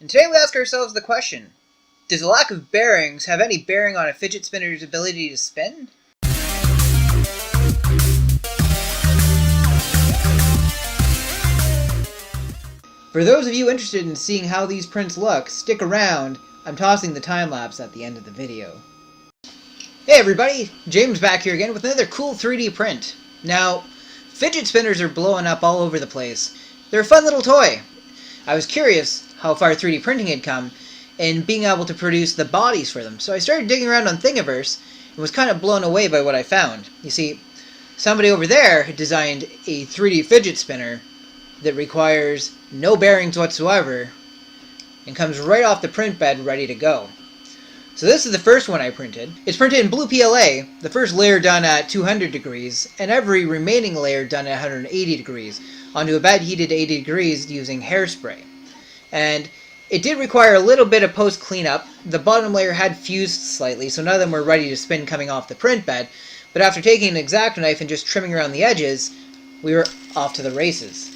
And today we ask ourselves the question, does a lack of bearings have any bearing on a fidget spinner's ability to spin? For those of you interested in seeing how these prints look, stick around. I'm tossing the time-lapse at the end of the video. Hey everybody, James back here again with another cool 3D print. Now, fidget spinners are blowing up all over the place. They're a fun little toy. I was curious how far 3D printing had come in being able to produce the bodies for them. So I started digging around on Thingiverse and was kind of blown away by what I found. You see, somebody over there had designed a 3D fidget spinner that requires no bearings whatsoever and comes right off the print bed ready to go. So this is the first one I printed. It's printed in blue PLA, the first layer done at 200 degrees, and every remaining layer done at 180 degrees, onto a bed heated to 80 degrees using hairspray. And it did require a little bit of post cleanup. The bottom layer had fused slightly, so none of them were ready to spin coming off the print bed, but after taking an X-Acto knife and just trimming around the edges, we were off to the races.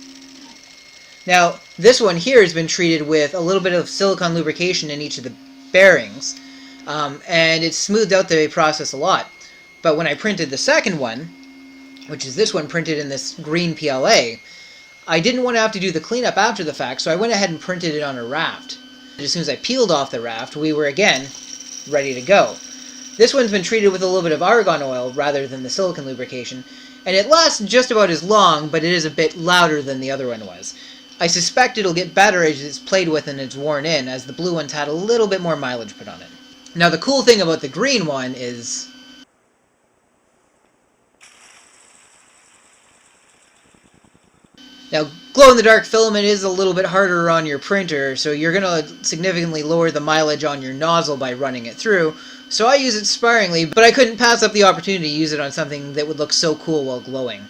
Now, this one here has been treated with a little bit of silicone lubrication in each of the bearings, and it's smoothed out the process a lot. But when I printed the second one, which is this one printed in this green PLA, I didn't want to have to do the cleanup after the fact, so I went ahead and printed it on a raft. As soon as I peeled off the raft, we were again ready to go. This one's been treated with a little bit of argon oil rather than the silicone lubrication, and it lasts just about as long, but it is a bit louder than the other one was. I suspect it'll get better as it's played with and it's worn in, as the blue one's had a little bit more mileage put on it. Now the cool thing about the green one is now, glow-in-the-dark filament is a little bit harder on your printer, so you're going to significantly lower the mileage on your nozzle by running it through, so I use it sparingly, but I couldn't pass up the opportunity to use it on something that would look so cool while glowing.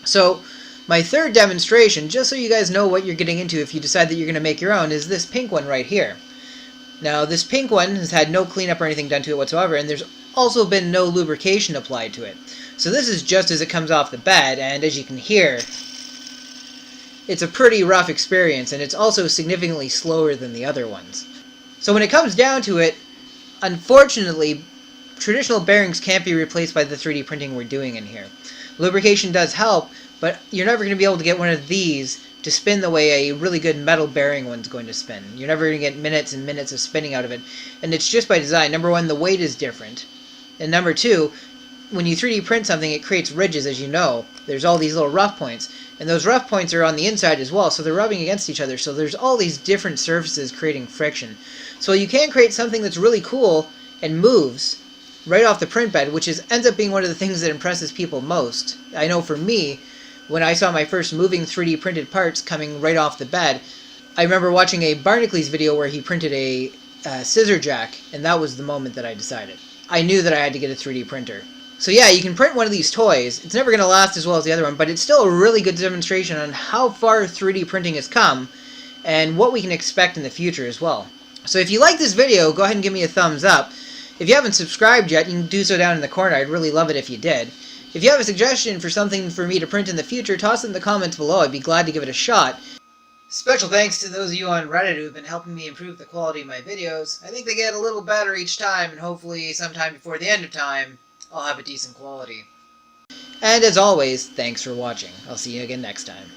So, my third demonstration, just so you guys know what you're getting into if you decide that you're going to make your own, is this pink one right here. Now, this pink one has had no cleanup or anything done to it whatsoever, and there's also been no lubrication applied to it. So this is just as it comes off the bed, and as you can hear, it's a pretty rough experience, and it's also significantly slower than the other ones. So when it comes down to it, unfortunately, traditional bearings can't be replaced by the 3D printing we're doing in here. Lubrication does help, but you're never going to be able to get one of these to spin the way a really good metal bearing one's going to spin. You're never going to get minutes and minutes of spinning out of it, and it's just by design. Number one, the weight is different, and number two, when you 3D print something, it creates ridges, as you know. There's all these little rough points, and those rough points are on the inside as well, so they're rubbing against each other, so there's all these different surfaces creating friction. So you can create something that's really cool and moves right off the print bed, which ends up being one of the things that impresses people most. I know for me, when I saw my first moving 3D printed parts coming right off the bed, I remember watching a Barnacules video where he printed a scissor jack, and that was the moment that I decided. I knew that I had to get a 3D printer. So yeah, you can print one of these toys. It's never going to last as well as the other one, but it's still a really good demonstration on how far 3D printing has come and what we can expect in the future as well. So if you like this video, go ahead and give me a thumbs up. If you haven't subscribed yet, you can do so down in the corner. I'd really love it if you did. If you have a suggestion for something for me to print in the future, toss it in the comments below. I'd be glad to give it a shot. Special thanks to those of you on Reddit who have been helping me improve the quality of my videos. I think they get a little better each time, and hopefully sometime before the end of time, I'll have a decent quality. And as always, thanks for watching. I'll see you again next time.